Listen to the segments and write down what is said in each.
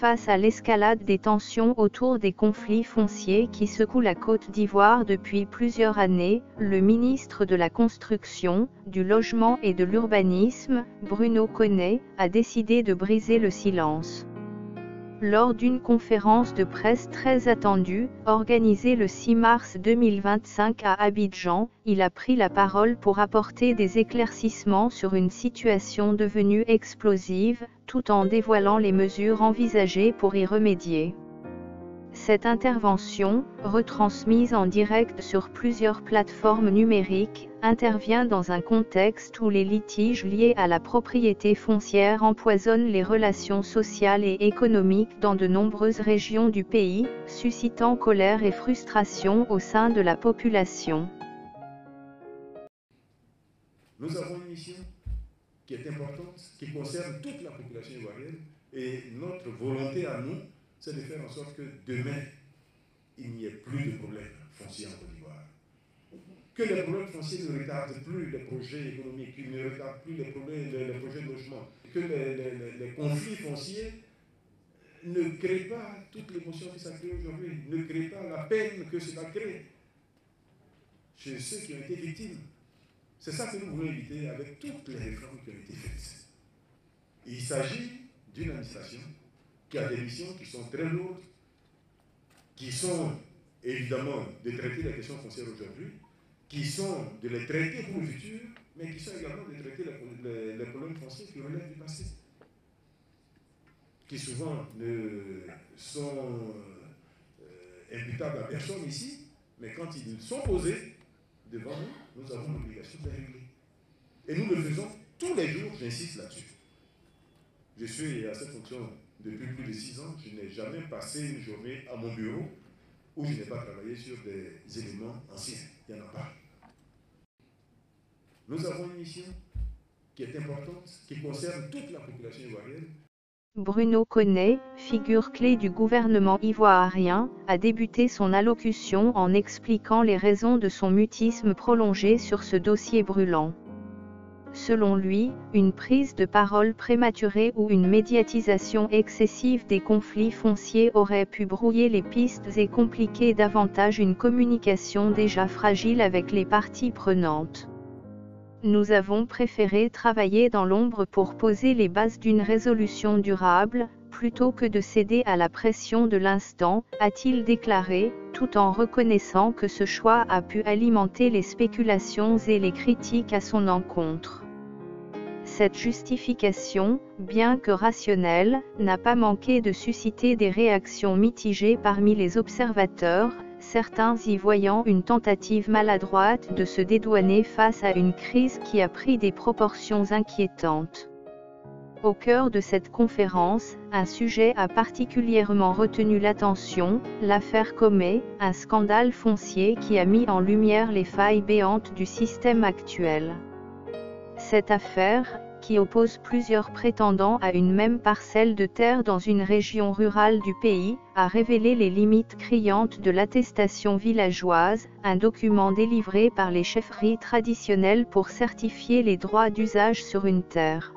Face à l'escalade des tensions autour des conflits fonciers qui secouent la Côte d'Ivoire depuis plusieurs années, le ministre de la Construction, du Logement et de l'Urbanisme, Bruno Koné, a décidé de briser le silence. Lors d'une conférence de presse très attendue, organisée le 6 mars 2025 à Abidjan, il a pris la parole pour apporter des éclaircissements sur une situation devenue explosive, tout en dévoilant les mesures envisagées pour y remédier. Cette intervention, retransmise en direct sur plusieurs plateformes numériques, intervient dans un contexte où les litiges liés à la propriété foncière empoisonnent les relations sociales et économiques dans de nombreuses régions du pays, suscitant colère et frustration au sein de la population. Nous avons une mission qui est importante, qui concerne toute la population ivoirienne, et notre volonté à nous, c'est de faire en sorte que demain, il n'y ait plus de problèmes fonciers en Côte d'Ivoire. Que les problèmes fonciers ne retardent plus les projets économiques, qu'ils ne retardent plus les projets de logement, que les conflits fonciers ne créent pas toute l'émotion que ça crée aujourd'hui, ne créent pas la peine que cela crée chez ceux qui ont été victimes. C'est ça que nous voulons éviter avec toutes les réformes qui ont été faites. Il s'agit d'une administration qui a des missions qui sont très lourdes, qui sont évidemment de traiter les questions foncières aujourd'hui, qui sont de les traiter pour le futur, mais qui sont également de traiter les problèmes fonciers qui relèvent du passé, qui souvent ne sont imputables à personne ici, mais quand ils sont posés devant nous, nous avons l'obligation de les régler. Et nous le faisons tous les jours, j'insiste là-dessus. Je suis à cette fonction depuis plus de 6 ans, je n'ai jamais passé une journée à mon bureau où je n'ai pas travaillé sur des éléments anciens. Il n'y en a pas. Nous avons une mission qui est importante, qui concerne toute la population ivoirienne. Bruno Koné, figure clé du gouvernement ivoirien, a débuté son allocution en expliquant les raisons de son mutisme prolongé sur ce dossier brûlant. Selon lui, une prise de parole prématurée ou une médiatisation excessive des conflits fonciers aurait pu brouiller les pistes et compliquer davantage une communication déjà fragile avec les parties prenantes. Nous avons préféré travailler dans l'ombre pour poser les bases d'une résolution durable, plutôt que de céder à la pression de l'instant, a-t-il déclaré, tout en reconnaissant que ce choix a pu alimenter les spéculations et les critiques à son encontre. Cette justification, bien que rationnelle, n'a pas manqué de susciter des réactions mitigées parmi les observateurs, certains y voyant une tentative maladroite de se dédouaner face à une crise qui a pris des proportions inquiétantes. Au cœur de cette conférence, un sujet a particulièrement retenu l'attention, l'affaire Comé, un scandale foncier qui a mis en lumière les failles béantes du système actuel. Cette affaire, qui oppose plusieurs prétendants à une même parcelle de terre dans une région rurale du pays, a révélé les limites criantes de l'attestation villageoise, un document délivré par les chefferies traditionnelles pour certifier les droits d'usage sur une terre.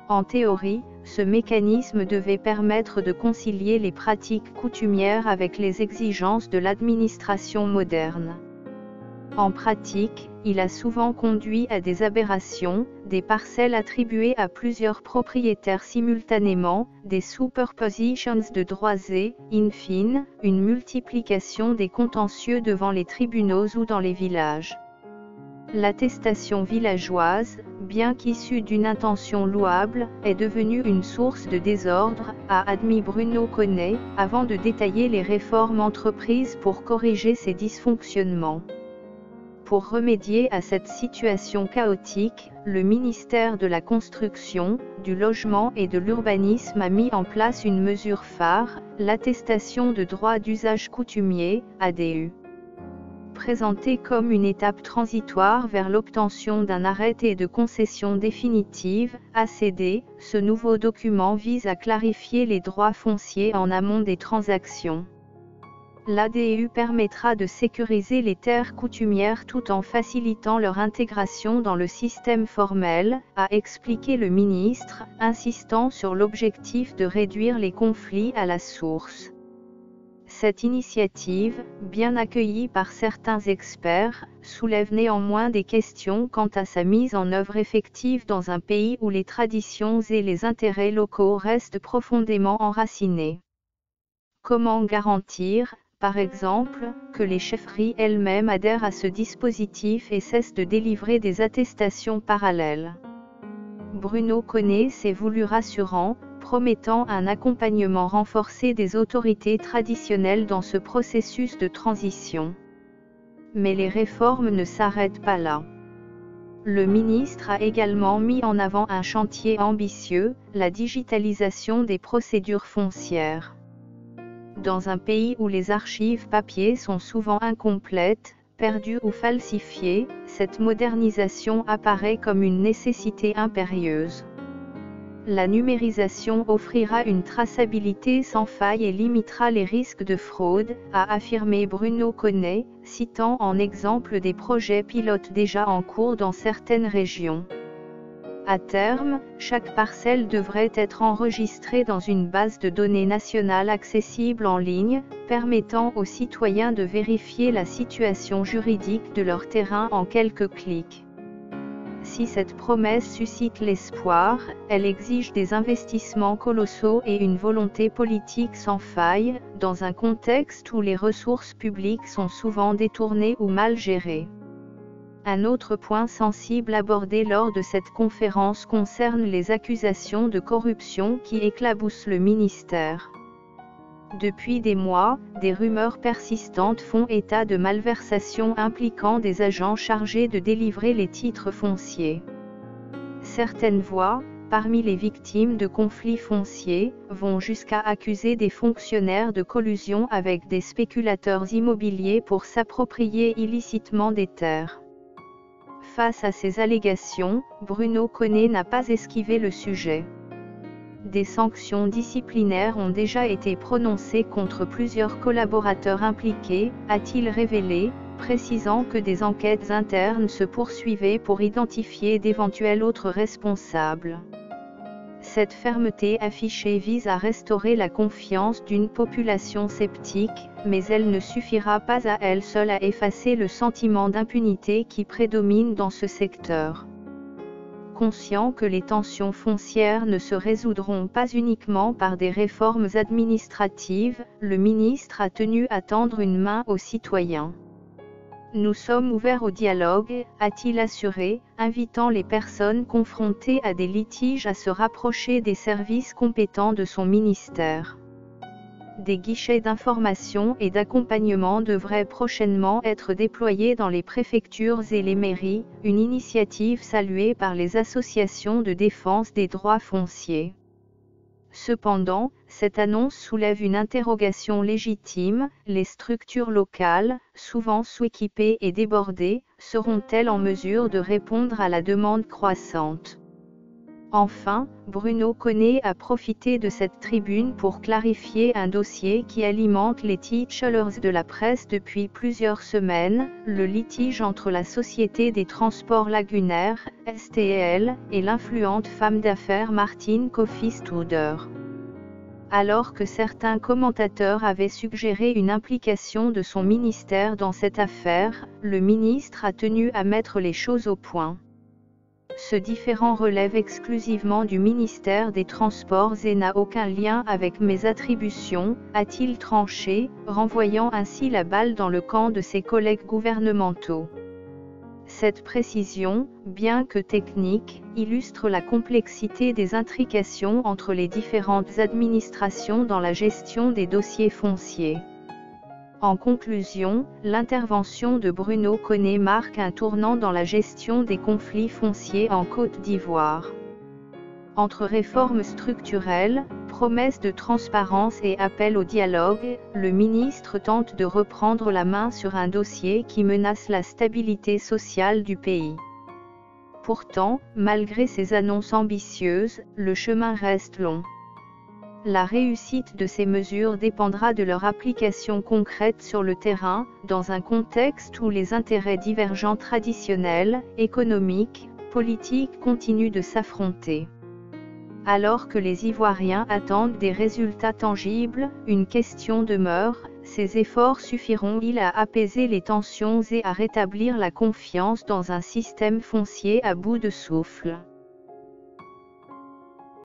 En théorie, ce mécanisme devait permettre de concilier les pratiques coutumières avec les exigences de l'administration moderne. En pratique, il a souvent conduit à des aberrations, des parcelles attribuées à plusieurs propriétaires simultanément, des superpositions de droits et, in fine, une multiplication des contentieux devant les tribunaux ou dans les villages. L'attestation villageoise, bien qu'issue d'une intention louable, est devenue une source de désordre, a admis Bruno Koné, avant de détailler les réformes entreprises pour corriger ces dysfonctionnements. Pour remédier à cette situation chaotique, le ministère de la Construction, du Logement et de l'Urbanisme a mis en place une mesure phare, l'attestation de droit d'usage coutumier, ADU. Présenté comme une étape transitoire vers l'obtention d'un arrêté de concession définitive, ACD, ce nouveau document vise à clarifier les droits fonciers en amont des transactions. l'ADU permettra de sécuriser les terres coutumières tout en facilitant leur intégration dans le système formel, a expliqué le ministre, insistant sur l'objectif de réduire les conflits à la source. Cette initiative, bien accueillie par certains experts, soulève néanmoins des questions quant à sa mise en œuvre effective dans un pays où les traditions et les intérêts locaux restent profondément enracinés. Comment garantir, par exemple, que les chefferies elles-mêmes adhèrent à ce dispositif et cessent de délivrer des attestations parallèles? Bruno Koné s'est voulu rassurant, promettant un accompagnement renforcé des autorités traditionnelles dans ce processus de transition. Mais les réformes ne s'arrêtent pas là. Le ministre a également mis en avant un chantier ambitieux, la digitalisation des procédures foncières. Dans un pays où les archives papier sont souvent incomplètes, perdues ou falsifiées, cette modernisation apparaît comme une nécessité impérieuse. La numérisation offrira une traçabilité sans faille et limitera les risques de fraude, a affirmé Bruno Koné, citant en exemple des projets pilotes déjà en cours dans certaines régions. À terme, chaque parcelle devrait être enregistrée dans une base de données nationale accessible en ligne, permettant aux citoyens de vérifier la situation juridique de leur terrain en quelques clics. Si cette promesse suscite l'espoir, elle exige des investissements colossaux et une volonté politique sans faille, dans un contexte où les ressources publiques sont souvent détournées ou mal gérées. Un autre point sensible abordé lors de cette conférence concerne les accusations de corruption qui éclaboussent le ministère. Depuis des mois, des rumeurs persistantes font état de malversations impliquant des agents chargés de délivrer les titres fonciers. Certaines voix, parmi les victimes de conflits fonciers, vont jusqu'à accuser des fonctionnaires de collusion avec des spéculateurs immobiliers pour s'approprier illicitement des terres. Face à ces allégations, Bruno Koné n'a pas esquivé le sujet. Des sanctions disciplinaires ont déjà été prononcées contre plusieurs collaborateurs impliqués, a-t-il révélé, précisant que des enquêtes internes se poursuivaient pour identifier d'éventuels autres responsables. Cette fermeté affichée vise à restaurer la confiance d'une population sceptique, mais elle ne suffira pas à elle seule à effacer le sentiment d'impunité qui prédomine dans ce secteur. Conscient que les tensions foncières ne se résoudront pas uniquement par des réformes administratives, le ministre a tenu à tendre une main aux citoyens. Nous sommes ouverts au dialogue, a-t-il assuré, invitant les personnes confrontées à des litiges à se rapprocher des services compétents de son ministère. Des guichets d'information et d'accompagnement devraient prochainement être déployés dans les préfectures et les mairies, une initiative saluée par les associations de défense des droits fonciers. Cependant, cette annonce soulève une interrogation légitime, les structures locales, souvent sous-équipées et débordées, seront-elles en mesure de répondre à la demande croissante ? Enfin, Bruno Koné a profité de cette tribune pour clarifier un dossier qui alimente les titulaires de la presse depuis plusieurs semaines, le litige entre la Société des Transports Lagunaires, STL, et l'influente femme d'affaires Martine Coffey-Studer. Alors que certains commentateurs avaient suggéré une implication de son ministère dans cette affaire, le ministre a tenu à mettre les choses au point. Ce différend relève exclusivement du ministère des Transports et n'a aucun lien avec mes attributions, a-t-il tranché, renvoyant ainsi la balle dans le camp de ses collègues gouvernementaux. Cette précision, bien que technique, illustre la complexité des intrications entre les différentes administrations dans la gestion des dossiers fonciers. En conclusion, l'intervention de Bruno Koné marque un tournant dans la gestion des conflits fonciers en Côte d'Ivoire. Entre réformes structurelles, promesses de transparence et appel au dialogue, le ministre tente de reprendre la main sur un dossier qui menace la stabilité sociale du pays. Pourtant, malgré ces annonces ambitieuses, le chemin reste long. La réussite de ces mesures dépendra de leur application concrète sur le terrain, dans un contexte où les intérêts divergents traditionnels, économiques, politiques continuent de s'affronter. Alors que les Ivoiriens attendent des résultats tangibles, une question demeure: ces efforts suffiront-ils à apaiser les tensions et à rétablir la confiance dans un système foncier à bout de souffle ?